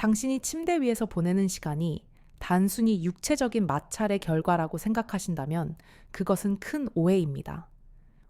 당신이 침대 위에서 보내는 시간이 단순히 육체적인 마찰의 결과라고 생각하신다면 그것은 큰 오해입니다.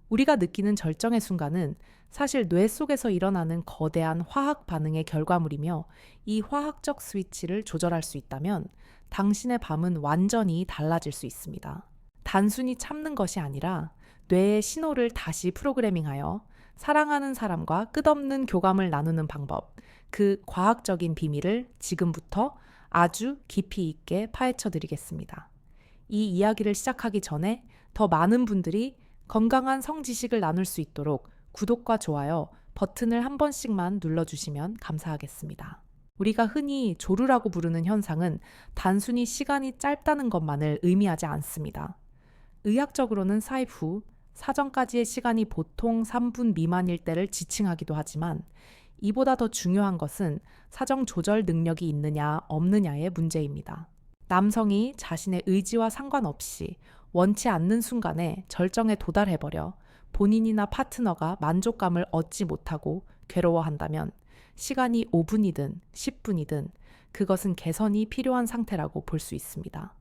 우리가 느끼는 절정의 순간은 사실 뇌 속에서 일어나는 거대한 화학 반응의 결과물이며, 이 화학적 스위치를 조절할 수 있다면 당신의 밤은 완전히 달라질 수 있습니다. 단순히 참는 것이 아니라 뇌의 신호를 다시 프로그래밍하여 사랑하는 사람과 끝없는 교감을 나누는 방법, 그 과학적인 비밀을 지금부터 아주 깊이 있게 파헤쳐 드리겠습니다. 이 이야기를 시작하기 전에 더 많은 분들이 건강한 성지식을 나눌 수 있도록 구독과 좋아요 버튼을 한 번씩만 눌러주시면 감사하겠습니다. 우리가 흔히 조루라고 부르는 현상은 단순히 시간이 짧다는 것만을 의미하지 않습니다. 의학적으로는 사입 후 사정까지의 시간이 보통 3분 미만일 때를 지칭하기도 하지만, 이보다 더 중요한 것은 사정 조절 능력이 있느냐 없느냐의 문제입니다. 남성이 자신의 의지와 상관없이 원치 않는 순간에 절정에 도달해버려 본인이나 파트너가 만족감을 얻지 못하고 괴로워한다면 시간이 5분이든 10분이든 그것은 개선이 필요한 상태라고 볼 수 있습니다.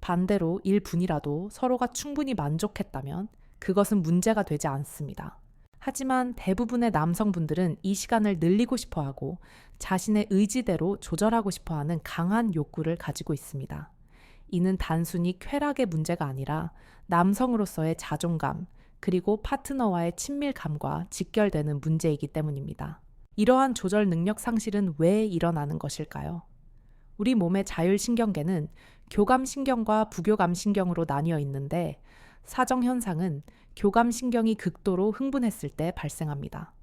반대로 1분이라도 서로가 충분히 만족했다면 그것은 문제가 되지 않습니다. 하지만 대부분의 남성분들은 이 시간을 늘리고 싶어하고 자신의 의지대로 조절하고 싶어하는 강한 욕구를 가지고 있습니다. 이는 단순히 쾌락의 문제가 아니라 남성으로서의 자존감, 그리고 파트너와의 친밀감과 직결되는 문제이기 때문입니다. 이러한 조절 능력 상실은 왜 일어나는 것일까요? 우리 몸의 자율신경계는 교감신경과 부교감신경으로 나뉘어 있는데, 사정현상은 교감신경이 극도로 흥분했을 때 발생합니다.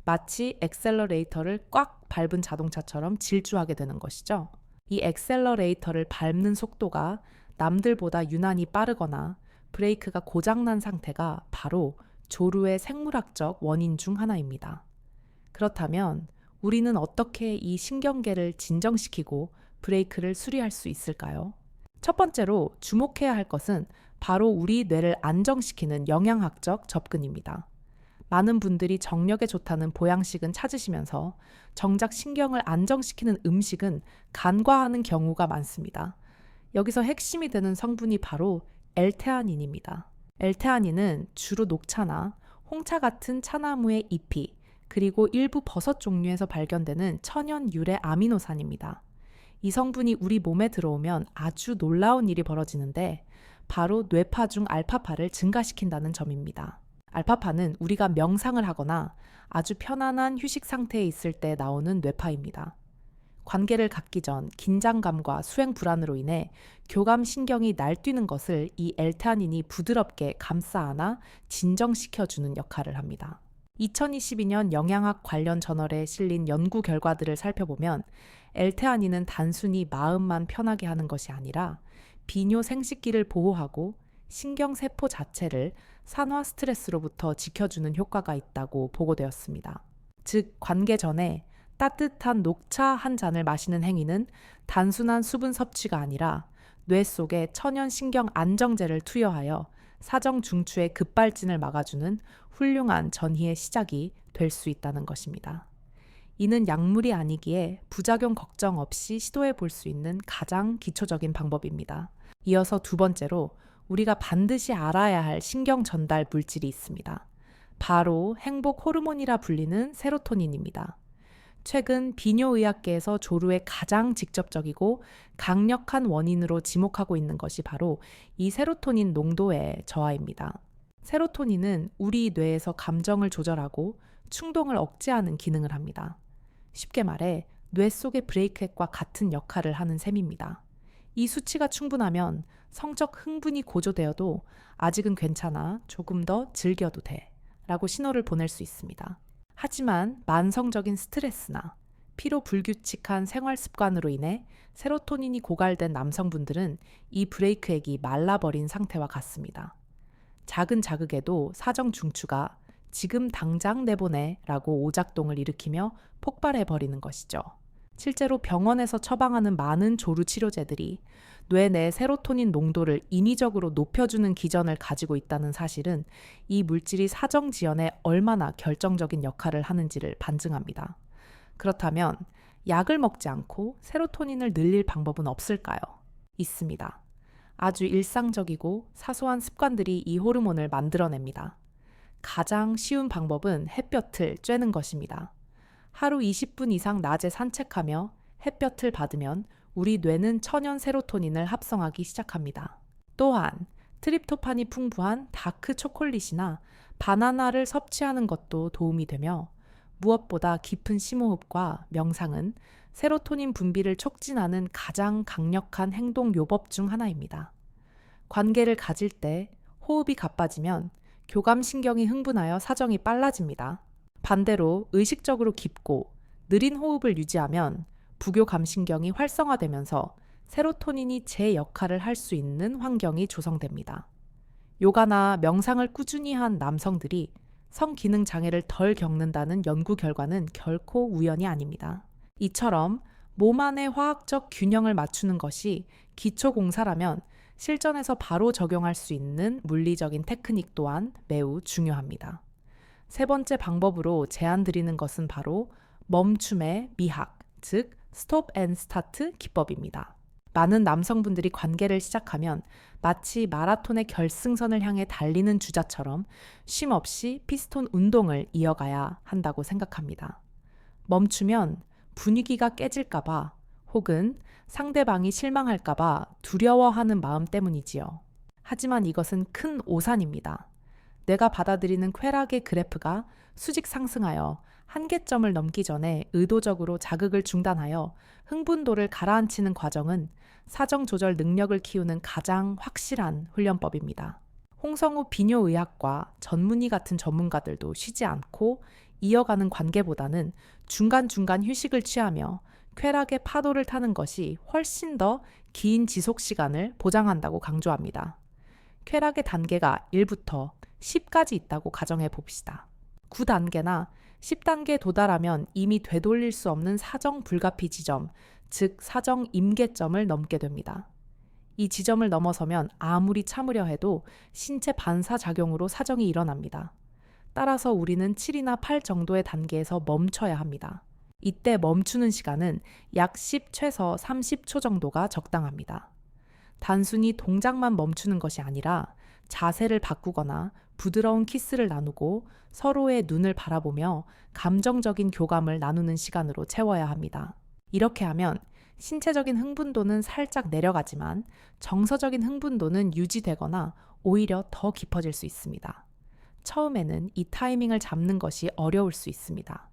마치 엑셀러레이터를 꽉 밟은 자동차처럼 질주하게 되는 것이죠. 이 엑셀러레이터를 밟는 속도가 남들보다 유난히 빠르거나 브레이크가 고장난 상태가 바로 조루의 생물학적 원인 중 하나입니다. 그렇다면 우리는 어떻게 이 신경계를 진정시키고 브레이크를 수리할 수 있을까요? 첫 번째로 주목해야 할 것은 바로 우리 뇌를 안정시키는 영양학적 접근입니다. 많은 분들이 정력에 좋다는 보양식은 찾으시면서 정작 신경을 안정시키는 음식은 간과하는 경우가 많습니다. 여기서 핵심이 되는 성분이 바로 L테아닌입니다. L테아닌은 주로 녹차나 홍차 같은 차나무의 잎이, 그리고 일부 버섯 종류에서 발견되는 천연 유래 아미노산입니다. 이 성분이 우리 몸에 들어오면 아주 놀라운 일이 벌어지는데, 바로 뇌파 중 알파파를 증가시킨다는 점입니다. 알파파는 우리가 명상을 하거나 아주 편안한 휴식 상태에 있을 때 나오는 뇌파입니다. 관계를 갖기 전 긴장감과 수행 불안으로 인해 교감신경이 날뛰는 것을 이 L테아닌이 부드럽게 감싸 안아 진정시켜주는 역할을 합니다. 2022년 영양학 관련 저널에 실린 연구 결과들을 살펴보면 L테아닌은 단순히 마음만 편하게 하는 것이 아니라 비뇨 생식기를 보호하고 신경세포 자체를 산화 스트레스로부터 지켜주는 효과가 있다고 보고되었습니다. 즉, 관계 전에 따뜻한 녹차 한 잔을 마시는 행위는 단순한 수분 섭취가 아니라 뇌 속에 천연 신경 안정제를 투여하여 사정 중추의 급발진을 막아주는 훌륭한 전희의 시작이 될 수 있다는 것입니다. 이는 약물이 아니기에 부작용 걱정 없이 시도해 볼 수 있는 가장 기초적인 방법입니다. 이어서 두 번째로 우리가 반드시 알아야 할 신경 전달 물질이 있습니다. 바로 행복 호르몬이라 불리는 세로토닌입니다. 최근 비뇨의학계에서 조루의 가장 직접적이고 강력한 원인으로 지목하고 있는 것이 바로 이 세로토닌 농도의 저하입니다. 세로토닌은 우리 뇌에서 감정을 조절하고 충동을 억제하는 기능을 합니다. 쉽게 말해 뇌 속의 브레이크액과 같은 역할을 하는 셈입니다. 이 수치가 충분하면 성적 흥분이 고조되어도 아직은 괜찮아, 조금 더 즐겨도 돼 라고 신호를 보낼 수 있습니다. 하지만 만성적인 스트레스나 피로 불규칙한 생활 습관으로 인해 세로토닌이 고갈된 남성분들은 이 브레이크액이 말라버린 상태와 같습니다. 작은 자극에도 사정 중추가 지금 당장 내보내 라고 오작동을 일으키며 폭발해버리는 것이죠. 실제로 병원에서 처방하는 많은 조루 치료제들이 뇌 내 세로토닌 농도를 인위적으로 높여주는 기전을 가지고 있다는 사실은 이 물질이 사정 지연에 얼마나 결정적인 역할을 하는지를 반증합니다. 그렇다면 약을 먹지 않고 세로토닌을 늘릴 방법은 없을까요? 있습니다. 아주 일상적이고 사소한 습관들이 이 호르몬을 만들어냅니다. 가장 쉬운 방법은 햇볕을 쬐는 것입니다. 하루 20분 이상 낮에 산책하며 햇볕을 받으면 우리 뇌는 천연 세로토닌을 합성하기 시작합니다. 또한 트립토판이 풍부한 다크 초콜릿이나 바나나를 섭취하는 것도 도움이 되며 무엇보다 깊은 심호흡과 명상은 세로토닌 분비를 촉진하는 가장 강력한 행동 요법 중 하나입니다. 관계를 가질 때 호흡이 가빠지면 교감신경이 흥분하여 사정이 빨라집니다. 반대로 의식적으로 깊고 느린 호흡을 유지하면 부교감신경이 활성화되면서 세로토닌이 제 역할을 할 수 있는 환경이 조성됩니다. 요가나 명상을 꾸준히 한 남성들이 성기능 장애를 덜 겪는다는 연구 결과는 결코 우연이 아닙니다. 이처럼 몸 안의 화학적 균형을 맞추는 것이 기초공사라면 실전에서 바로 적용할 수 있는 물리적인 테크닉 또한 매우 중요합니다. 세 번째 방법으로 제안드리는 것은 바로 멈춤의 미학, 즉 스톱 앤 스타트 기법입니다. 많은 남성분들이 관계를 시작하면 마치 마라톤의 결승선을 향해 달리는 주자처럼 쉼 없이 피스톤 운동을 이어가야 한다고 생각합니다. 멈추면 분위기가 깨질까봐 혹은 상대방이 실망할까봐 두려워하는 마음 때문이지요. 하지만 이것은 큰 오산입니다. 뇌가 받아들이는 쾌락의 그래프가 수직 상승하여 한계점을 넘기 전에 의도적으로 자극을 중단하여 흥분도를 가라앉히는 과정은 사정 조절 능력을 키우는 가장 확실한 훈련법입니다. 홍성우 비뇨의학과 전문의 같은 전문가들도 쉬지 않고 이어가는 관계보다는 중간중간 휴식을 취하며 쾌락의 파도를 타는 것이 훨씬 더 긴 지속 시간을 보장한다고 강조합니다. 쾌락의 단계가 1부터 10까지 있다고 가정해 봅시다. 9단계나 10단계에 도달하면 이미 되돌릴 수 없는 사정 불가피 지점, 즉 사정 임계점을 넘게 됩니다. 이 지점을 넘어서면 아무리 참으려 해도 신체 반사작용으로 사정이 일어납니다. 따라서 우리는 7이나 8 정도의 단계에서 멈춰야 합니다. 이때 멈추는 시간은 약 10 최소 30초 정도가 적당합니다. 단순히 동작만 멈추는 것이 아니라 자세를 바꾸거나 부드러운 키스를 나누고 서로의 눈을 바라보며 감정적인 교감을 나누는 시간으로 채워야 합니다. 이렇게 하면 신체적인 흥분도는 살짝 내려가지만 정서적인 흥분도는 유지되거나 오히려 더 깊어질 수 있습니다. 처음에는 이 타이밍을 잡는 것이 어려울 수 있습니다.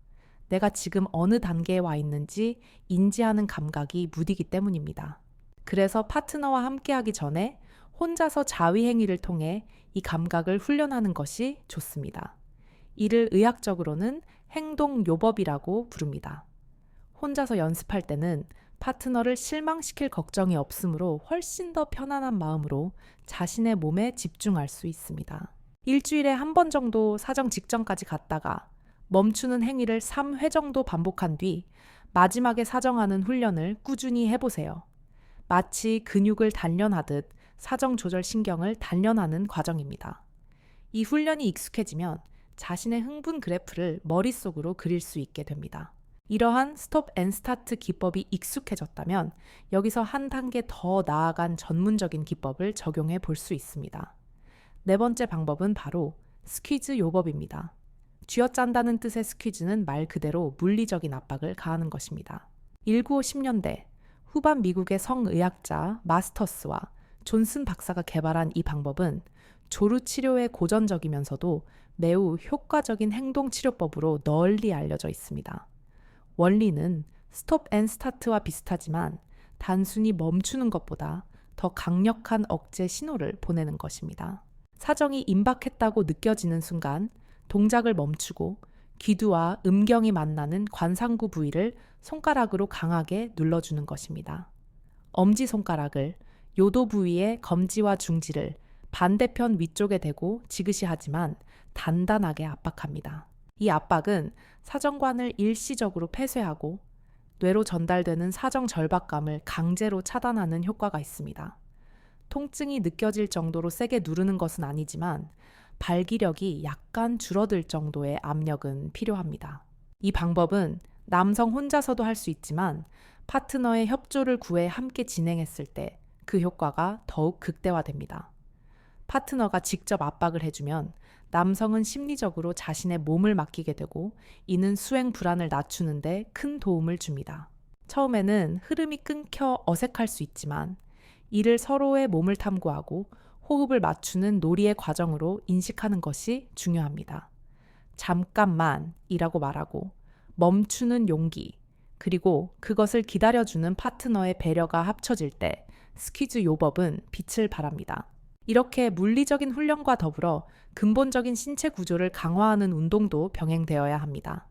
내가 지금 어느 단계에 와 있는지 인지하는 감각이 무디기 때문입니다. 그래서 파트너와 함께하기 전에 혼자서 자위행위를 통해 이 감각을 훈련하는 것이 좋습니다. 이를 의학적으로는 행동요법이라고 부릅니다. 혼자서 연습할 때는 파트너를 실망시킬 걱정이 없으므로 훨씬 더 편안한 마음으로 자신의 몸에 집중할 수 있습니다. 일주일에 한 번 정도 사정 직전까지 갔다가 멈추는 행위를 3회 정도 반복한 뒤 마지막에 사정하는 훈련을 꾸준히 해보세요. 마치 근육을 단련하듯 사정 조절 신경을 단련하는 과정입니다. 이 훈련이 익숙해지면 자신의 흥분 그래프를 머릿속으로 그릴 수 있게 됩니다. 이러한 스톱 앤 스타트 기법이 익숙해졌다면 여기서 한 단계 더 나아간 전문적인 기법을 적용해 볼 수 있습니다. 네 번째 방법은 바로 스퀴즈 요법입니다. 쥐어짠다는 뜻의 스퀴즈는 말 그대로 물리적인 압박을 가하는 것입니다. 1910년대 후반 미국의 성의학자 마스터스와 존슨 박사가 개발한 이 방법은 조루 치료에 고전적이면서도 매우 효과적인 행동치료법으로 널리 알려져 있습니다. 원리는 스톱 앤 스타트와 비슷하지만 단순히 멈추는 것보다 더 강력한 억제 신호를 보내는 것입니다. 사정이 임박했다고 느껴지는 순간 동작을 멈추고 귀두와 음경이 만나는 관상구 부위를 손가락으로 강하게 눌러주는 것입니다. 엄지손가락을 요도 부위의 검지와 중지를 반대편 위쪽에 대고 지그시 하지만 단단하게 압박합니다. 이 압박은 사정관을 일시적으로 폐쇄하고 뇌로 전달되는 사정 절박감을 강제로 차단하는 효과가 있습니다. 통증이 느껴질 정도로 세게 누르는 것은 아니지만 발기력이 약간 줄어들 정도의 압력은 필요합니다. 이 방법은 남성 혼자서도 할 수 있지만 파트너의 협조를 구해 함께 진행했을 때 그 효과가 더욱 극대화됩니다. 파트너가 직접 압박을 해주면 남성은 심리적으로 자신의 몸을 맡기게 되고 이는 수행 불안을 낮추는데 큰 도움을 줍니다. 처음에는 흐름이 끊겨 어색할 수 있지만 이를 서로의 몸을 탐구하고 호흡을 맞추는 놀이의 과정으로 인식하는 것이 중요합니다. 잠깐만이라고 말하고 멈추는 용기, 그리고 그것을 기다려주는 파트너의 배려가 합쳐질 때 스퀴즈 요법은 빛을 발합니다. 이렇게 물리적인 훈련과 더불어 근본적인 신체 구조를 강화하는 운동도 병행되어야 합니다.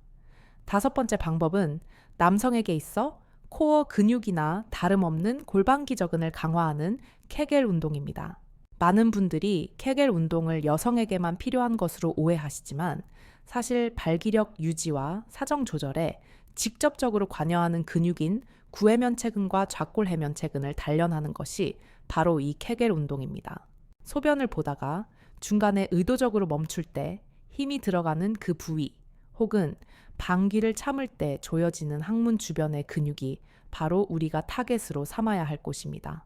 5번째 방법은 남성에게 있어 코어 근육이나 다름없는 골반기저근을 강화하는 케겔 운동입니다. 많은 분들이 케겔 운동을 여성에게만 필요한 것으로 오해하시지만 사실 발기력 유지와 사정 조절에 직접적으로 관여하는 근육인 구해면체근과 좌골해면체근을 단련하는 것이 바로 이 케겔 운동입니다. 소변을 보다가 중간에 의도적으로 멈출 때 힘이 들어가는 그 부위 혹은 방귀를 참을 때 조여지는 항문 주변의 근육이 바로 우리가 타겟으로 삼아야 할 곳입니다.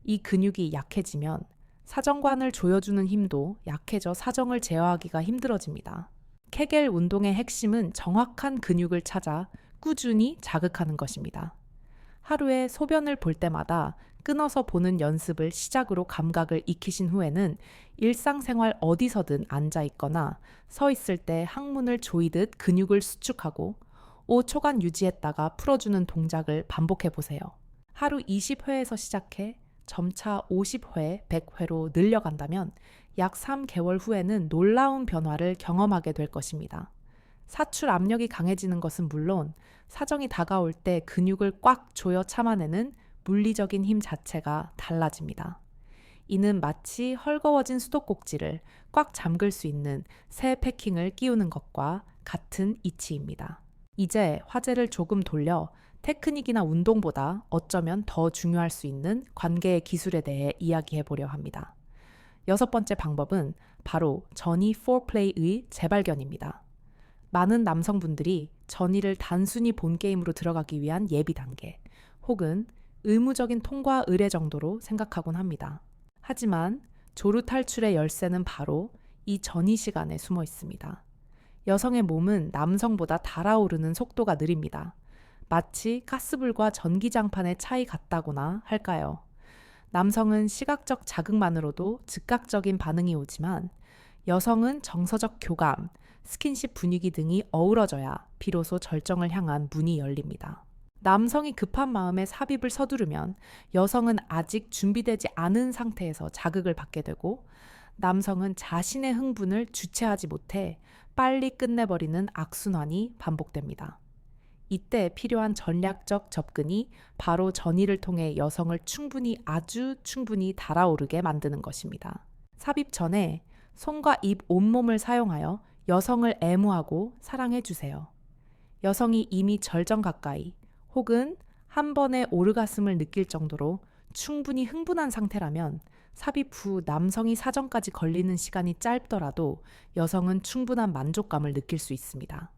이 근육이 약해지면 사정관을 조여주는 힘도 약해져 사정을 제어하기가 힘들어집니다. 케겔 운동의 핵심은 정확한 근육을 찾아 꾸준히 자극하는 것입니다. 하루에 소변을 볼 때마다 끊어서 보는 연습을 시작으로 감각을 익히신 후에는 일상생활 어디서든 앉아 있거나 서 있을 때 항문을 조이듯 근육을 수축하고 5초간 유지했다가 풀어주는 동작을 반복해 보세요. 하루 20회에서 시작해 점차 50회, 100회로 늘려간다면 약 3개월 후에는 놀라운 변화를 경험하게 될 것입니다. 사출 압력이 강해지는 것은 물론 사정이 다가올 때 근육을 꽉 조여 참아내는 물리적인 힘 자체가 달라집니다. 이는 마치 헐거워진 수도꼭지를 꽉 잠글 수 있는 새 패킹을 끼우는 것과 같은 이치입니다. 이제 화제를 조금 돌려 테크닉이나 운동보다 어쩌면 더 중요할 수 있는 관계의 기술에 대해 이야기해 보려 합니다. 6번째 방법은 바로 전이 포플레이의 재발견입니다. 많은 남성분들이 전이를 단순히 본게임으로 들어가기 위한 예비 단계 혹은 의무적인 통과 의례 정도로 생각하곤 합니다. 하지만 조루 탈출의 열쇠는 바로 이 전이 시간에 숨어 있습니다. 여성의 몸은 남성보다 달아오르는 속도가 느립니다. 마치 가스불과 전기장판의 차이 같다고나 할까요? 남성은 시각적 자극만으로도 즉각적인 반응이 오지만 여성은 정서적 교감, 스킨십 분위기 등이 어우러져야 비로소 절정을 향한 문이 열립니다. 남성이 급한 마음에 삽입을 서두르면 여성은 아직 준비되지 않은 상태에서 자극을 받게 되고 남성은 자신의 흥분을 주체하지 못해 빨리 끝내버리는 악순환이 반복됩니다. 이때 필요한 전략적 접근이 바로 전이를 통해 여성을 아주 충분히 달아오르게 만드는 것입니다. 삽입 전에 손과 입 온몸을 사용하여 여성을 애무하고 사랑해 주세요. 여성이 이미 절정 가까이 혹은 한 번의 오르가슴을 느낄 정도로 충분히 흥분한 상태라면 삽입 후 남성이 사정까지 걸리는 시간이 짧더라도 여성은 충분한 만족감을 느낄 수 있습니다.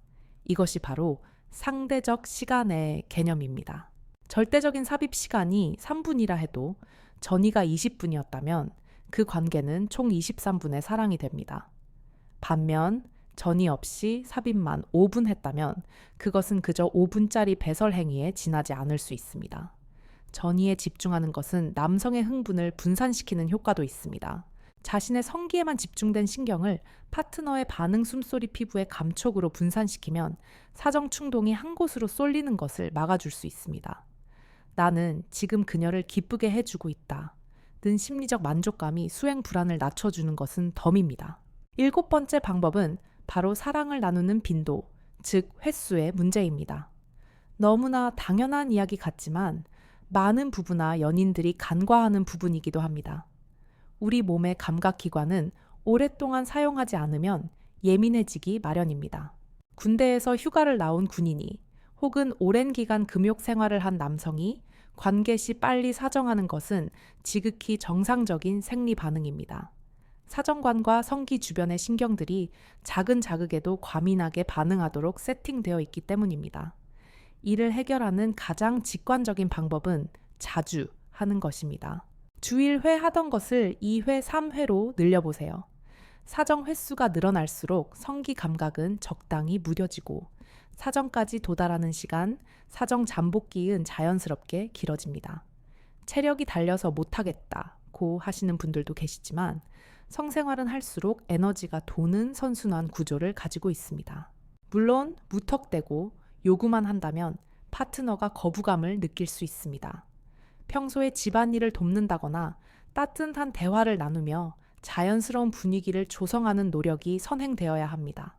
이것이 바로 상대적 시간의 개념입니다. 절대적인 삽입 시간이 3분이라 해도 전이가 20분이었다면 그 관계는 총 23분의 사랑이 됩니다. 반면 전이 없이 삽입만 5분 했다면 그것은 그저 5분짜리 배설 행위에 지나지 않을 수 있습니다. 전이에 집중하는 것은 남성의 흥분을 분산시키는 효과도 있습니다. 자신의 성기에만 집중된 신경을 파트너의 반응 숨소리 피부의 감촉으로 분산시키면 사정 충동이 한 곳으로 쏠리는 것을 막아줄 수 있습니다. 나는 지금 그녀를 기쁘게 해주고 있다. 는 심리적 만족감이 수행 불안을 낮춰주는 것은 덤입니다. 7번째 방법은 바로 사랑을 나누는 빈도, 즉 횟수의 문제입니다. 너무나 당연한 이야기 같지만 많은 부부나 연인들이 간과하는 부분이기도 합니다. 우리 몸의 감각기관은 오랫동안 사용하지 않으면 예민해지기 마련입니다. 군대에서 휴가를 나온 군인이 혹은 오랜 기간 금욕 생활을 한 남성이 관계 시 빨리 사정하는 것은 지극히 정상적인 생리 반응입니다. 사정관과 성기 주변의 신경들이 작은 자극에도 과민하게 반응하도록 세팅되어 있기 때문입니다. 이를 해결하는 가장 직관적인 방법은 자주 하는 것입니다. 주 1회 하던 것을 2회, 3회로 늘려보세요. 사정 횟수가 늘어날수록 성기 감각은 적당히 무뎌지고 사정까지 도달하는 시간, 사정 잠복기은 자연스럽게 길어집니다. 체력이 달려서 못하겠다고 하시는 분들도 계시지만 성생활은 할수록 에너지가 도는 선순환 구조를 가지고 있습니다. 물론 무턱대고 요구만 한다면 파트너가 거부감을 느낄 수 있습니다. 평소에 집안일을 돕는다거나 따뜻한 대화를 나누며 자연스러운 분위기를 조성하는 노력이 선행되어야 합니다.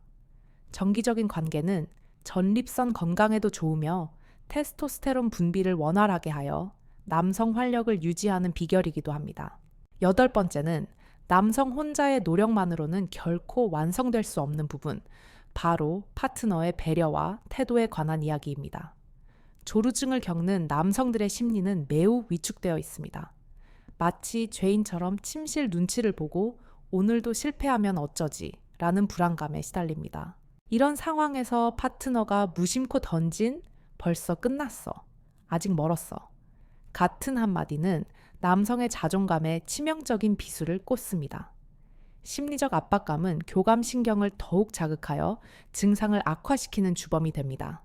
정기적인 관계는 전립선 건강에도 좋으며 테스토스테론 분비를 원활하게 하여 남성 활력을 유지하는 비결이기도 합니다. 8번째는 남성 혼자의 노력만으로는 결코 완성될 수 없는 부분, 바로 파트너의 배려와 태도에 관한 이야기입니다. 조루증을 겪는 남성들의 심리는 매우 위축되어 있습니다. 마치 죄인처럼 침실 눈치를 보고 오늘도 실패하면 어쩌지 라는 불안감에 시달립니다. 이런 상황에서 파트너가 무심코 던진 벌써 끝났어, 아직 멀었어 같은 한마디는 남성의 자존감에 치명적인 비수를 꽂습니다. 심리적 압박감은 교감신경을 더욱 자극하여 증상을 악화시키는 주범이 됩니다.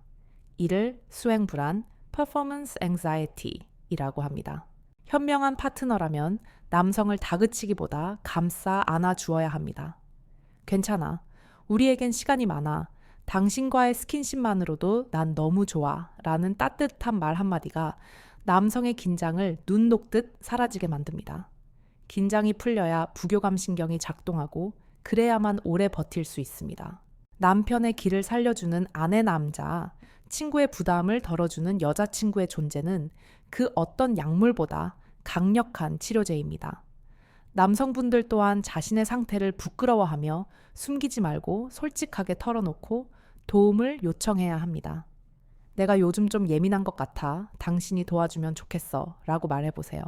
이를 수행불안, performance anxiety이라고 합니다. 현명한 파트너라면 남성을 다그치기보다 감싸 안아주어야 합니다. 괜찮아. 우리에겐 시간이 많아. 당신과의 스킨십만으로도 난 너무 좋아. 라는 따뜻한 말 한마디가 남성의 긴장을 눈 녹듯 사라지게 만듭니다. 긴장이 풀려야 부교감 신경이 작동하고 그래야만 오래 버틸 수 있습니다. 남편의 기를 살려주는 아내 남자, 친구의 부담을 덜어주는 여자친구의 존재는 그 어떤 약물보다 강력한 치료제입니다. 남성분들 또한 자신의 상태를 부끄러워하며 숨기지 말고 솔직하게 털어놓고 도움을 요청해야 합니다. 내가 요즘 좀 예민한 것 같아. 당신이 도와주면 좋겠어. 라고 말해보세요.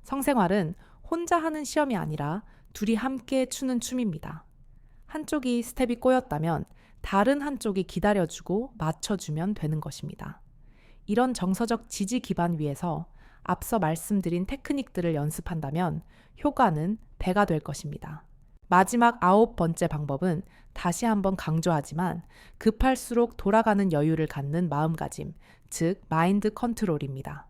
성생활은 혼자 하는 시험이 아니라 둘이 함께 추는 춤입니다. 한쪽이 스텝이 꼬였다면 다른 한쪽이 기다려주고 맞춰주면 되는 것입니다. 이런 정서적 지지 기반 위에서 앞서 말씀드린 테크닉들을 연습한다면 효과는 배가 될 것입니다. 마지막 9번째 방법은 다시 한번 강조하지만 급할수록 돌아가는 여유를 갖는 마음가짐, 즉 마인드 컨트롤입니다.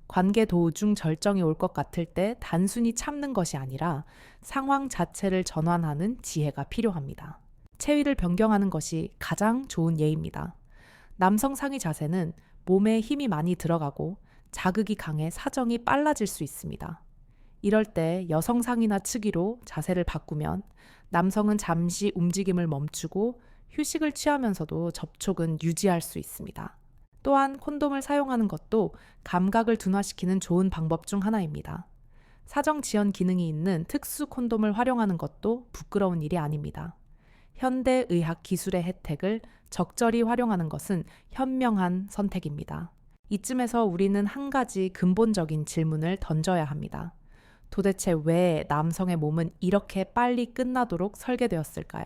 관계 도중 절정이 올 것 같을 때 단순히 참는 것이 아니라 상황 자체를 전환하는 지혜가 필요합니다. 체위를 변경하는 것이 가장 좋은 예입니다. 남성 상의 자세는 몸에 힘이 많이 들어가고 자극이 강해 사정이 빨라질 수 있습니다. 이럴 때 여성 상의나 측위로 자세를 바꾸면 남성은 잠시 움직임을 멈추고 휴식을 취하면서도 접촉은 유지할 수 있습니다. 또한 콘돔을 사용하는 것도 감각을 둔화시키는 좋은 방법 중 하나입니다. 사정 지연 기능이 있는 특수 콘돔을 활용하는 것도 부끄러운 일이 아닙니다. 현대의학 기술의 혜택을 적절히 활용하는 것은 현명한 선택입니다. 이쯤에서 우리는 한 가지 근본적인 질문을 던져야 합니다. 도대체 왜 남성의 몸은 이렇게 빨리 끝나도록 설계되었을까요?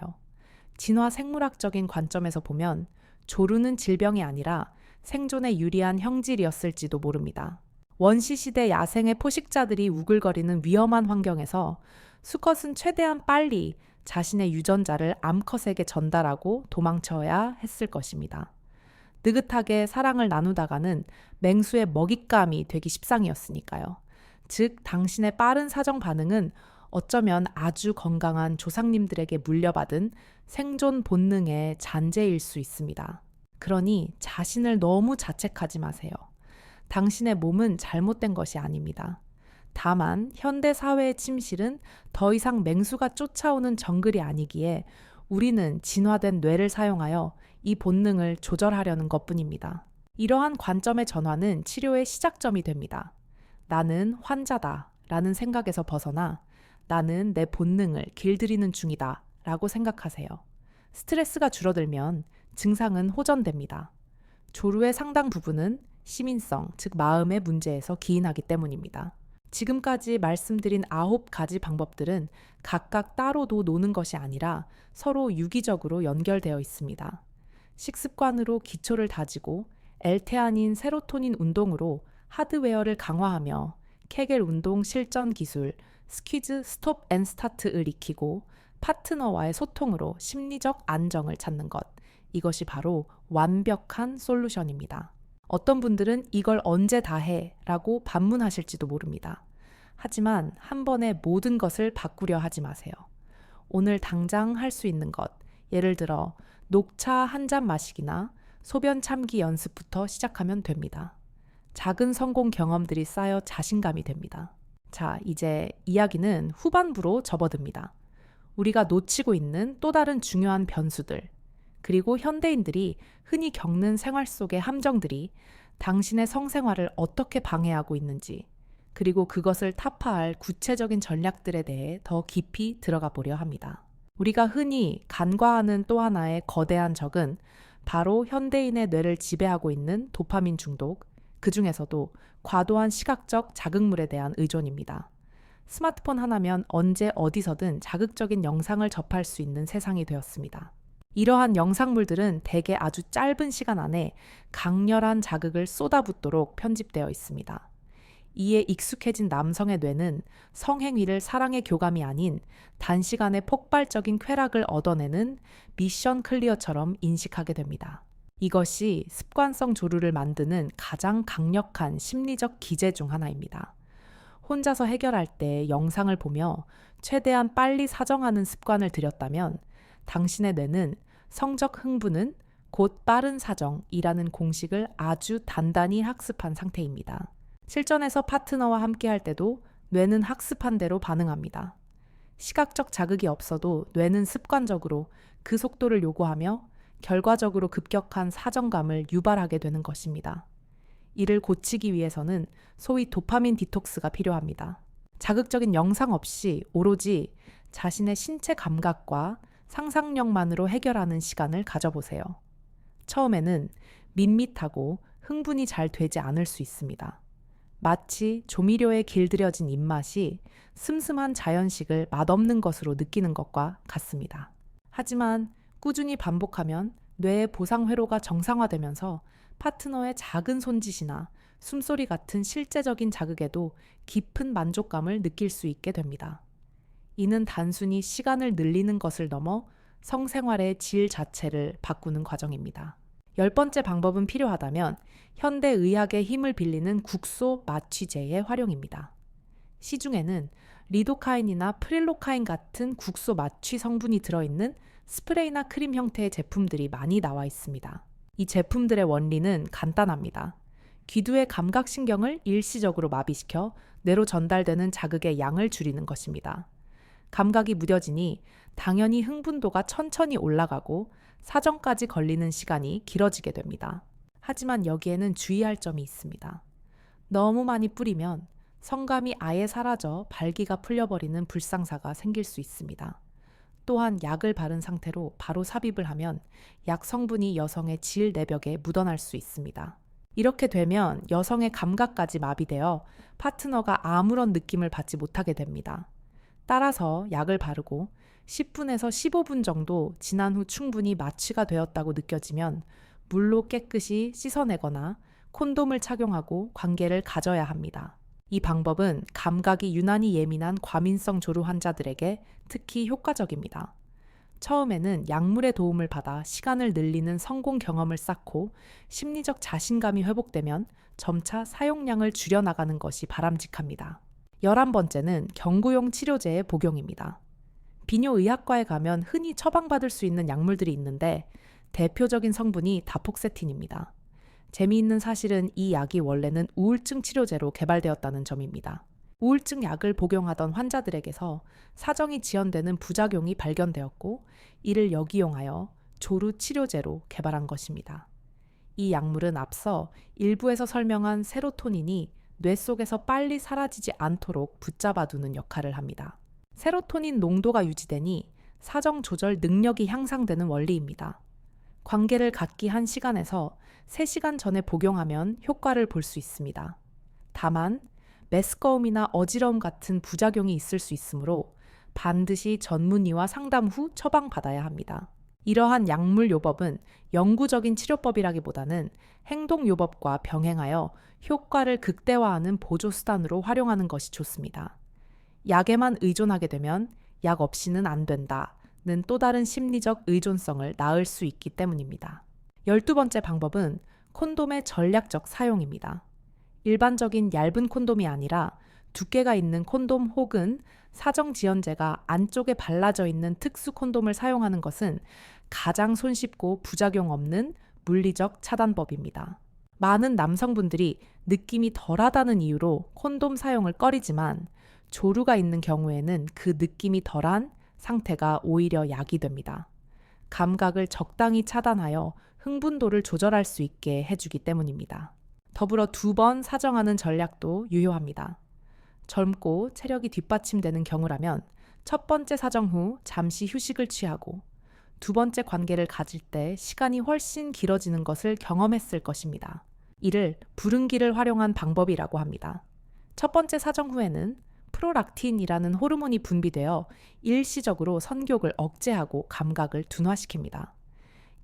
진화 생물학적인 관점에서 보면 조루는 질병이 아니라 생존에 유리한 형질이었을지도 모릅니다. 원시시대 야생의 포식자들이 우글거리는 위험한 환경에서 수컷은 최대한 빨리 자신의 유전자를 암컷에게 전달하고 도망쳐야 했을 것입니다. 느긋하게 사랑을 나누다가는 맹수의 먹잇감이 되기 십상이었으니까요. 즉, 당신의 빠른 사정 반응은 어쩌면 아주 건강한 조상님들에게 물려받은 생존 본능의 잔재일 수 있습니다. 그러니 자신을 너무 자책하지 마세요. 당신의 몸은 잘못된 것이 아닙니다. 다만 현대 사회의 침실은 더 이상 맹수가 쫓아오는 정글이 아니기에 우리는 진화된 뇌를 사용하여 이 본능을 조절하려는 것뿐입니다. 이러한 관점의 전환은 치료의 시작점이 됩니다. 나는 환자다 라는 생각에서 벗어나 나는 내 본능을 길들이는 중이다 라고 생각하세요. 스트레스가 줄어들면 증상은 호전됩니다. 조루의 상당 부분은 시민성, 즉 마음의 문제에서 기인하기 때문입니다. 지금까지 말씀드린 9가지 방법들은 각각 따로도 노는 것이 아니라 서로 유기적으로 연결되어 있습니다. 식습관으로 기초를 다지고 L테아닌 세로토닌 운동으로 하드웨어를 강화하며 케겔 운동 실전 기술, 스퀴즈 스톱 앤 스타트를 익히고 파트너와의 소통으로 심리적 안정을 찾는 것. 이것이 바로 완벽한 솔루션입니다. 어떤 분들은 이걸 언제 다 해? 라고 반문하실지도 모릅니다. 하지만 한 번에 모든 것을 바꾸려 하지 마세요. 오늘 당장 할 수 있는 것, 예를 들어 녹차 한 잔 마시기나 소변 참기 연습부터 시작하면 됩니다. 작은 성공 경험들이 쌓여 자신감이 됩니다. 자, 이제 이야기는 후반부로 접어듭니다. 우리가 놓치고 있는 또 다른 중요한 변수들, 그리고 현대인들이 흔히 겪는 생활 속의 함정들이 당신의 성생활을 어떻게 방해하고 있는지, 그리고 그것을 타파할 구체적인 전략들에 대해 더 깊이 들어가 보려 합니다. 우리가 흔히 간과하는 또 하나의 거대한 적은 바로 현대인의 뇌를 지배하고 있는 도파민 중독, 그 중에서도 과도한 시각적 자극물에 대한 의존입니다. 스마트폰 하나면 언제 어디서든 자극적인 영상을 접할 수 있는 세상이 되었습니다. 이러한 영상물들은 대개 아주 짧은 시간 안에 강렬한 자극을 쏟아붓도록 편집되어 있습니다. 이에 익숙해진 남성의 뇌는 성행위를 사랑의 교감이 아닌 단시간에 폭발적인 쾌락을 얻어내는 미션 클리어처럼 인식하게 됩니다. 이것이 습관성 조류를 만드는 가장 강력한 심리적 기제 중 하나입니다. 혼자서 해결할 때 영상을 보며 최대한 빨리 사정하는 습관을 들였다면 당신의 뇌는 성적 흥분은 곧 빠른 사정이라는 공식을 아주 단단히 학습한 상태입니다. 실전에서 파트너와 함께 할 때도 뇌는 학습한 대로 반응합니다. 시각적 자극이 없어도 뇌는 습관적으로 그 속도를 요구하며 결과적으로 급격한 사정감을 유발하게 되는 것입니다. 이를 고치기 위해서는 소위 도파민 디톡스가 필요합니다. 자극적인 영상 없이 오로지 자신의 신체 감각과 상상력만으로 해결하는 시간을 가져보세요. 처음에는 밋밋하고 흥분이 잘 되지 않을 수 있습니다. 마치 조미료에 길들여진 입맛이 슴슴한 자연식을 맛없는 것으로 느끼는 것과 같습니다. 하지만 꾸준히 반복하면 뇌의 보상 회로가 정상화되면서 파트너의 작은 손짓이나 숨소리 같은 실제적인 자극에도 깊은 만족감을 느낄 수 있게 됩니다. 이는 단순히 시간을 늘리는 것을 넘어 성생활의 질 자체를 바꾸는 과정입니다. 10번째 방법은 필요하다면 현대의학의 힘을 빌리는 국소 마취제의 활용입니다. 시중에는 리도카인이나 프릴로카인 같은 국소 마취 성분이 들어있는 스프레이나 크림 형태의 제품들이 많이 나와 있습니다. 이 제품들의 원리는 간단합니다. 귀두의 감각신경을 일시적으로 마비시켜 뇌로 전달되는 자극의 양을 줄이는 것입니다. 감각이 무뎌지니 당연히 흥분도가 천천히 올라가고 사정까지 걸리는 시간이 길어지게 됩니다. 하지만 여기에는 주의할 점이 있습니다. 너무 많이 뿌리면 성감이 아예 사라져 발기가 풀려버리는 불상사가 생길 수 있습니다. 또한 약을 바른 상태로 바로 삽입을 하면 약 성분이 여성의 질 내벽에 묻어날 수 있습니다. 이렇게 되면 여성의 감각까지 마비되어 파트너가 아무런 느낌을 받지 못하게 됩니다. 따라서 약을 바르고 10분에서 15분 정도 지난 후 충분히 마취가 되었다고 느껴지면 물로 깨끗이 씻어내거나 콘돔을 착용하고 관계를 가져야 합니다. 이 방법은 감각이 유난히 예민한 과민성 조루 환자들에게 특히 효과적입니다. 처음에는 약물의 도움을 받아 시간을 늘리는 성공 경험을 쌓고 심리적 자신감이 회복되면 점차 사용량을 줄여나가는 것이 바람직합니다. 11번째는 경구용 치료제의 복용입니다. 비뇨의학과에 가면 흔히 처방받을 수 있는 약물들이 있는데 대표적인 성분이 다폭세틴입니다. 재미있는 사실은 이 약이 원래는 우울증 치료제로 개발되었다는 점입니다. 우울증 약을 복용하던 환자들에게서 사정이 지연되는 부작용이 발견되었고 이를 역이용하여 조루 치료제로 개발한 것입니다. 이 약물은 앞서 일부에서 설명한 세로토닌이 뇌 속에서 빨리 사라지지 않도록 붙잡아두는 역할을 합니다. 세로토닌 농도가 유지되니 사정 조절 능력이 향상되는 원리입니다. 관계를 갖기 한 시간에서 3시간 전에 복용하면 효과를 볼 수 있습니다. 다만 메스꺼움이나 어지러움 같은 부작용이 있을 수 있으므로 반드시 전문의와 상담 후 처방받아야 합니다. 이러한 약물요법은 영구적인 치료법이라기보다는 행동요법과 병행하여 효과를 극대화하는 보조수단으로 활용하는 것이 좋습니다. 약에만 의존하게 되면 약 없이는 안 된다는 또 다른 심리적 의존성을 낳을 수 있기 때문입니다. 12번째 방법은 콘돔의 전략적 사용입니다. 일반적인 얇은 콘돔이 아니라 두께가 있는 콘돔 혹은 사정지연제가 안쪽에 발라져 있는 특수 콘돔을 사용하는 것은 가장 손쉽고 부작용 없는 물리적 차단법입니다. 많은 남성분들이 느낌이 덜하다는 이유로 콘돔 사용을 꺼리지만 조루가 있는 경우에는 그 느낌이 덜한 상태가 오히려 약이 됩니다. 감각을 적당히 차단하여 흥분도를 조절할 수 있게 해주기 때문입니다. 더불어 2번 사정하는 전략도 유효합니다. 젊고 체력이 뒷받침되는 경우라면 첫 번째 사정 후 잠시 휴식을 취하고 두 번째 관계를 가질 때 시간이 훨씬 길어지는 것을 경험했을 것입니다. 이를 부릉기를 활용한 방법이라고 합니다. 첫 번째 사정 후에는 프로락틴이라는 호르몬이 분비되어 일시적으로 선욕을 억제하고 감각을 둔화시킵니다.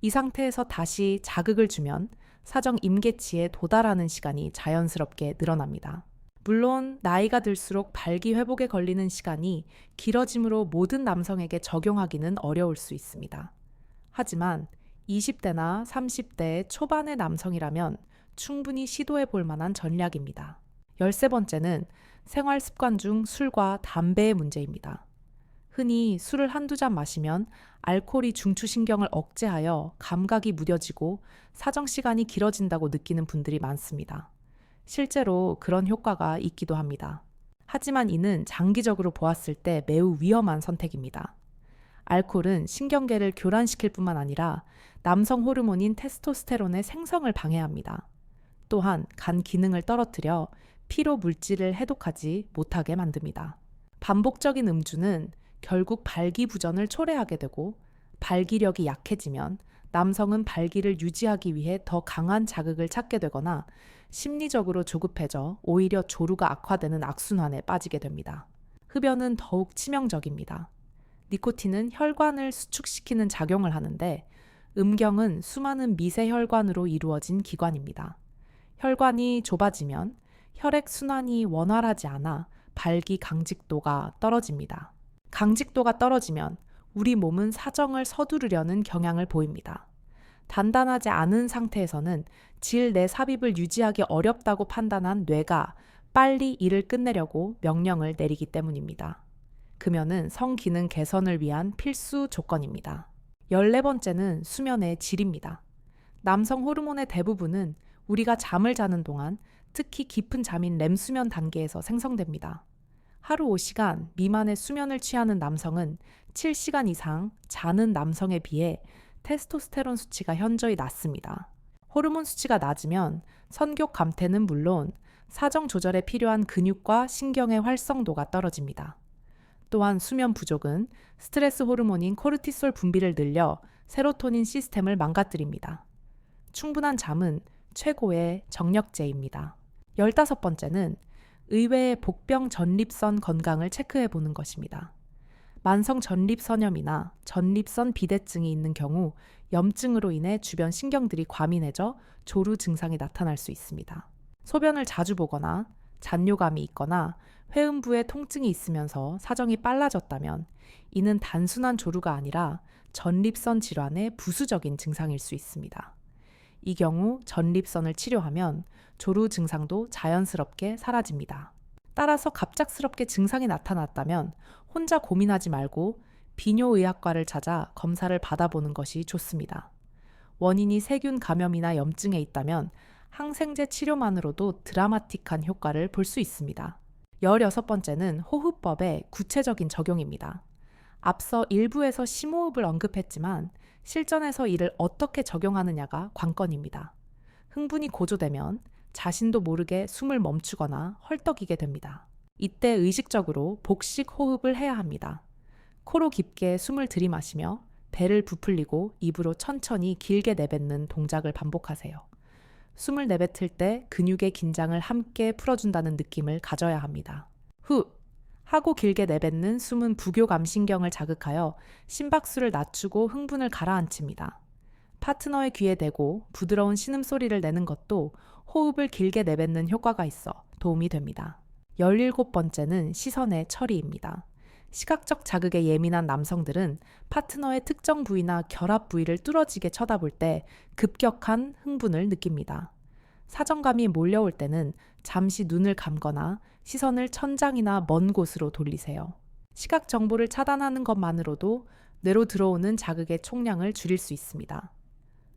이 상태에서 다시 자극을 주면 사정 임계치에 도달하는 시간이 자연스럽게 늘어납니다. 물론 나이가 들수록 발기 회복에 걸리는 시간이 길어짐으로 모든 남성에게 적용하기는 어려울 수 있습니다. 하지만 20대나 30대 초반의 남성이라면 충분히 시도해 볼 만한 전략입니다. 13번째는 생활 습관 중 술과 담배의 문제입니다. 흔히 술을 한두 잔 마시면 알코올이 중추신경을 억제하여 감각이 무뎌지고 사정 시간이 길어진다고 느끼는 분들이 많습니다. 실제로 그런 효과가 있기도 합니다. 하지만 이는 장기적으로 보았을 때 매우 위험한 선택입니다. 알코올은 신경계를 교란시킬 뿐만 아니라 남성 호르몬인 테스토스테론의 생성을 방해합니다. 또한 간 기능을 떨어뜨려 피로 물질을 해독하지 못하게 만듭니다. 반복적인 음주는 결국 발기부전을 초래하게 되고 발기력이 약해지면 남성은 발기를 유지하기 위해 더 강한 자극을 찾게 되거나 심리적으로 조급해져 오히려 조루가 악화되는 악순환에 빠지게 됩니다. 흡연은 더욱 치명적입니다. 니코틴은 혈관을 수축시키는 작용을 하는데 음경은 수많은 미세 혈관으로 이루어진 기관입니다. 혈관이 좁아지면 혈액 순환이 원활하지 않아 발기 강직도가 떨어집니다. 강직도가 떨어지면 우리 몸은 사정을 서두르려는 경향을 보입니다. 단단하지 않은 상태에서는 질 내 삽입을 유지하기 어렵다고 판단한 뇌가 빨리 일을 끝내려고 명령을 내리기 때문입니다. 금연은 성기능 개선을 위한 필수 조건입니다. 14번째는 수면의 질입니다. 남성 호르몬의 대부분은 우리가 잠을 자는 동안 특히 깊은 잠인 렘수면 단계에서 생성됩니다. 하루 5시간 미만의 수면을 취하는 남성은 7시간 이상 자는 남성에 비해 테스토스테론 수치가 현저히 낮습니다. 호르몬 수치가 낮으면 선교 감퇴는 물론 사정 조절에 필요한 근육과 신경의 활성도가 떨어집니다. 또한 수면 부족은 스트레스 호르몬인 코르티솔 분비를 늘려 세로토닌 시스템을 망가뜨립니다. 충분한 잠은 최고의 정력제입니다. 15번째는 의외의 복병 전립선 건강을 체크해 보는 것입니다. 만성 전립선염이나 전립선 비대증이 있는 경우 염증으로 인해 주변 신경들이 과민해져 조루 증상이 나타날 수 있습니다. 소변을 자주 보거나 잔뇨감이 있거나 회음부에 통증이 있으면서 사정이 빨라졌다면 이는 단순한 조루가 아니라 전립선 질환의 부수적인 증상일 수 있습니다. 이 경우 전립선을 치료하면 조루 증상도 자연스럽게 사라집니다. 따라서 갑작스럽게 증상이 나타났다면 혼자 고민하지 말고 비뇨의학과를 찾아 검사를 받아보는 것이 좋습니다. 원인이 세균 감염이나 염증에 있다면 항생제 치료만으로도 드라마틱한 효과를 볼 수 있습니다. 16번째는 호흡법의 구체적인 적용입니다. 앞서 일부에서 심호흡을 언급했지만 실전에서 이를 어떻게 적용하느냐가 관건입니다. 흥분이 고조되면 자신도 모르게 숨을 멈추거나 헐떡이게 됩니다. 이때 의식적으로 복식 호흡을 해야 합니다. 코로 깊게 숨을 들이마시며 배를 부풀리고 입으로 천천히 길게 내뱉는 동작을 반복하세요. 숨을 내뱉을 때 근육의 긴장을 함께 풀어준다는 느낌을 가져야 합니다. 후, 하고 길게 내뱉는 숨은 부교감신경을 자극하여 심박수를 낮추고 흥분을 가라앉힙니다. 파트너의 귀에 대고 부드러운 신음소리를 내는 것도 호흡을 길게 내뱉는 효과가 있어 도움이 됩니다. 17번째는 시선의 처리입니다. 시각적 자극에 예민한 남성들은 파트너의 특정 부위나 결합 부위를 뚫어지게 쳐다볼 때 급격한 흥분을 느낍니다. 사정감이 몰려올 때는 잠시 눈을 감거나 시선을 천장이나 먼 곳으로 돌리세요. 시각 정보를 차단하는 것만으로도 뇌로 들어오는 자극의 총량을 줄일 수 있습니다.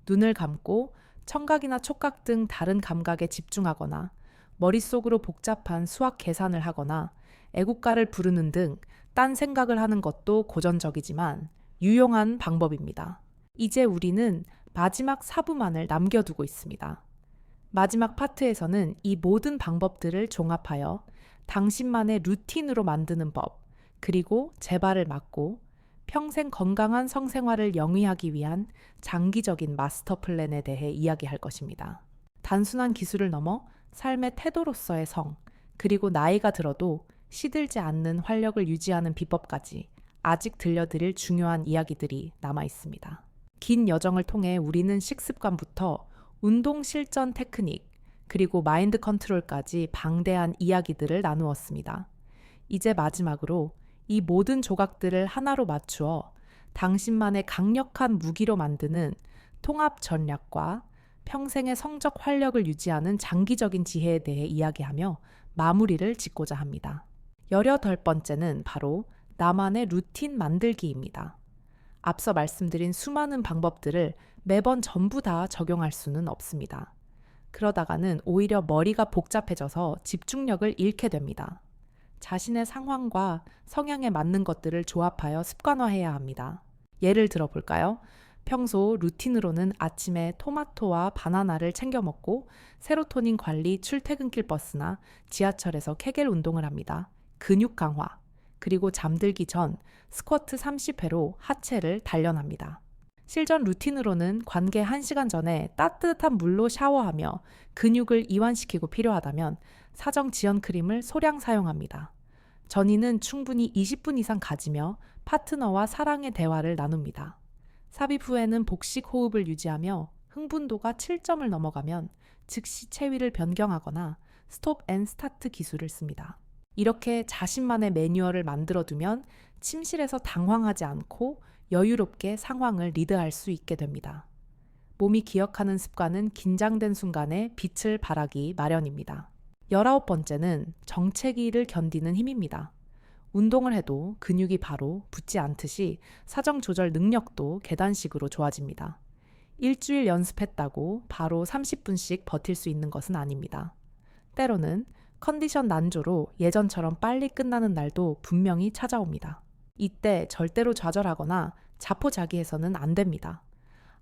눈을 감고 청각이나 촉각 등 다른 감각에 집중하거나 머릿속으로 복잡한 수학 계산을 하거나 애국가를 부르는 등 딴 생각을 하는 것도 고전적이지만 유용한 방법입니다. 이제 우리는 마지막 4부만을 남겨두고 있습니다. 마지막 파트에서는 이 모든 방법들을 종합하여 당신만의 루틴으로 만드는 법, 그리고 재발을 막고 평생 건강한 성생활을 영위하기 위한 장기적인 마스터 플랜에 대해 이야기할 것입니다. 단순한 기술을 넘어 삶의 태도로서의 성, 그리고 나이가 들어도 시들지 않는 활력을 유지하는 비법까지 아직 들려드릴 중요한 이야기들이 남아 있습니다. 긴 여정을 통해 우리는 식습관부터 운동 실전 테크닉, 그리고 마인드 컨트롤까지 방대한 이야기들을 나누었습니다. 이제 마지막으로 이 모든 조각들을 하나로 맞추어 당신만의 강력한 무기로 만드는 통합 전략과 평생의 성적 활력을 유지하는 장기적인 지혜에 대해 이야기하며 마무리를 짓고자 합니다. 18번째는 바로 나만의 루틴 만들기입니다. 앞서 말씀드린 수많은 방법들을 매번 전부 다 적용할 수는 없습니다. 그러다가는 오히려 머리가 복잡해져서 집중력을 잃게 됩니다. 자신의 상황과 성향에 맞는 것들을 조합하여 습관화해야 합니다. 예를 들어 볼까요? 평소 루틴으로는 아침에 토마토와 바나나를 챙겨 먹고 세로토닌 관리 출퇴근길 버스나 지하철에서 케겔 운동을 합니다. 근육 강화, 그리고 잠들기 전 스쿼트 30회로 하체를 단련합니다. 실전 루틴으로는 관계 1시간 전에 따뜻한 물로 샤워하며 근육을 이완시키고 필요하다면 사정 지연 크림을 소량 사용합니다. 전이는 충분히 20분 이상 가지며 파트너와 사랑의 대화를 나눕니다. 삽입 후에는 복식 호흡을 유지하며 흥분도가 7점을 넘어가면 즉시 체위를 변경하거나 스톱 앤 스타트 기술을 씁니다. 이렇게 자신만의 매뉴얼을 만들어두면 침실에서 당황하지 않고 여유롭게 상황을 리드할 수 있게 됩니다. 몸이 기억하는 습관은 긴장된 순간에 빛을 발하기 마련입니다. 19번째는 정체기를 견디는 힘입니다. 운동을 해도 근육이 바로 붙지 않듯이 사정 조절 능력도 계단식으로 좋아집니다. 일주일 연습했다고 바로 30분씩 버틸 수 있는 것은 아닙니다. 때로는 컨디션 난조로 예전처럼 빨리 끝나는 날도 분명히 찾아옵니다. 이때 절대로 좌절하거나 자포자기해서는 안 됩니다.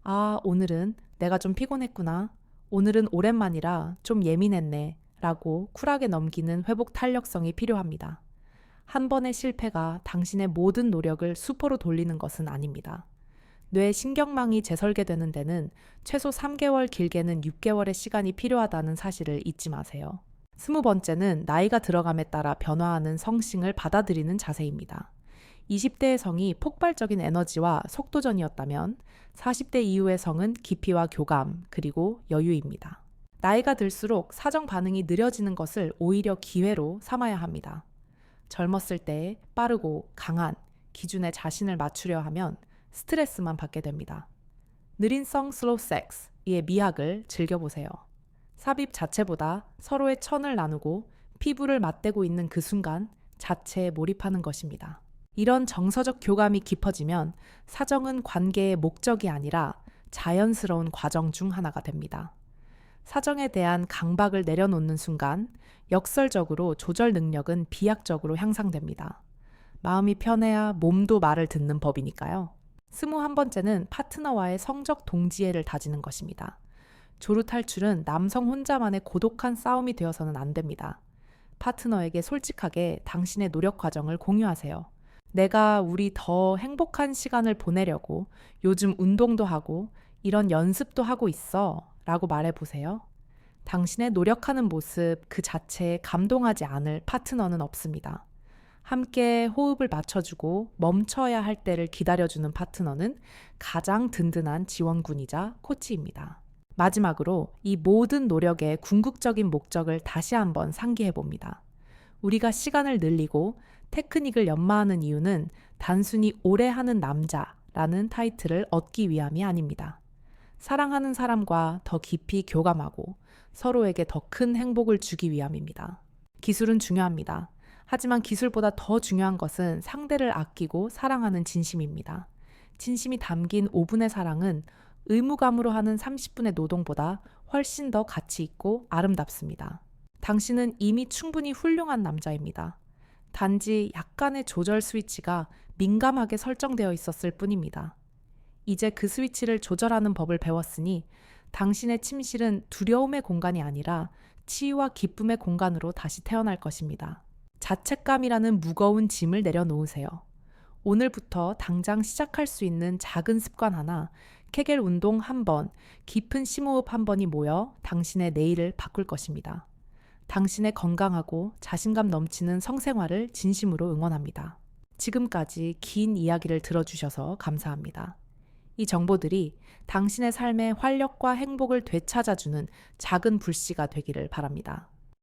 아, 오늘은 내가 좀 피곤했구나. 오늘은 오랜만이라 좀 예민했네. 라고 쿨하게 넘기는 회복 탄력성이 필요합니다. 한 번의 실패가 당신의 모든 노력을 수포로 돌리는 것은 아닙니다. 뇌 신경망이 재설계되는 데는 최소 3개월, 길게는 6개월의 시간이 필요하다는 사실을 잊지 마세요. 20번째는 나이가 들어감에 따라 변화하는 성싱을 받아들이는 자세입니다. 20대의 성이 폭발적인 에너지와 속도전이었다면 40대 이후의 성은 깊이와 교감, 그리고 여유입니다. 나이가 들수록 사정 반응이 느려지는 것을 오히려 기회로 삼아야 합니다. 젊었을 때 빠르고 강한 기준에 자신을 맞추려 하면 스트레스만 받게 됩니다. 느린 성 슬로우 섹스의 미학을 즐겨보세요. 삽입 자체보다 서로의 천을 나누고 피부를 맞대고 있는 그 순간 자체에 몰입하는 것입니다. 이런 정서적 교감이 깊어지면 사정은 관계의 목적이 아니라 자연스러운 과정 중 하나가 됩니다. 사정에 대한 강박을 내려놓는 순간 역설적으로 조절 능력은 비약적으로 향상됩니다. 마음이 편해야 몸도 말을 듣는 법이니까요. 21번째는 파트너와의 성적 동지애를 다지는 것입니다. 조루 탈출은 남성 혼자만의 고독한 싸움이 되어서는 안 됩니다. 파트너에게 솔직하게 당신의 노력 과정을 공유하세요. 내가 우리 더 행복한 시간을 보내려고 요즘 운동도 하고 이런 연습도 하고 있어 라고 말해보세요. 당신의 노력하는 모습 그 자체에 감동하지 않을 파트너는 없습니다. 함께 호흡을 맞춰주고 멈춰야 할 때를 기다려주는 파트너는 가장 든든한 지원군이자 코치입니다. 마지막으로 이 모든 노력의 궁극적인 목적을 다시 한번 상기해 봅니다. 우리가 시간을 늘리고 테크닉을 연마하는 이유는 단순히 오래 하는 남자라는 타이틀을 얻기 위함이 아닙니다. 사랑하는 사람과 더 깊이 교감하고 서로에게 더 큰 행복을 주기 위함입니다. 기술은 중요합니다. 하지만 기술보다 더 중요한 것은 상대를 아끼고 사랑하는 진심입니다. 진심이 담긴 5분의 사랑은 의무감으로 하는 30분의 노동보다 훨씬 더 가치 있고 아름답습니다. 당신은 이미 충분히 훌륭한 남자입니다. 단지 약간의 조절 스위치가 민감하게 설정되어 있었을 뿐입니다. 이제 그 스위치를 조절하는 법을 배웠으니 당신의 침실은 두려움의 공간이 아니라 치유와 기쁨의 공간으로 다시 태어날 것입니다. 자책감이라는 무거운 짐을 내려놓으세요. 오늘부터 당장 시작할 수 있는 작은 습관 하나, 케겔 운동 한 번, 깊은 심호흡 한 번이 모여 당신의 내일을 바꿀 것입니다. 당신의 건강하고 자신감 넘치는 성생활을 진심으로 응원합니다. 지금까지 긴 이야기를 들어주셔서 감사합니다. 이 정보들이 당신의 삶의 활력과 행복을 되찾아주는 작은 불씨가 되기를 바랍니다.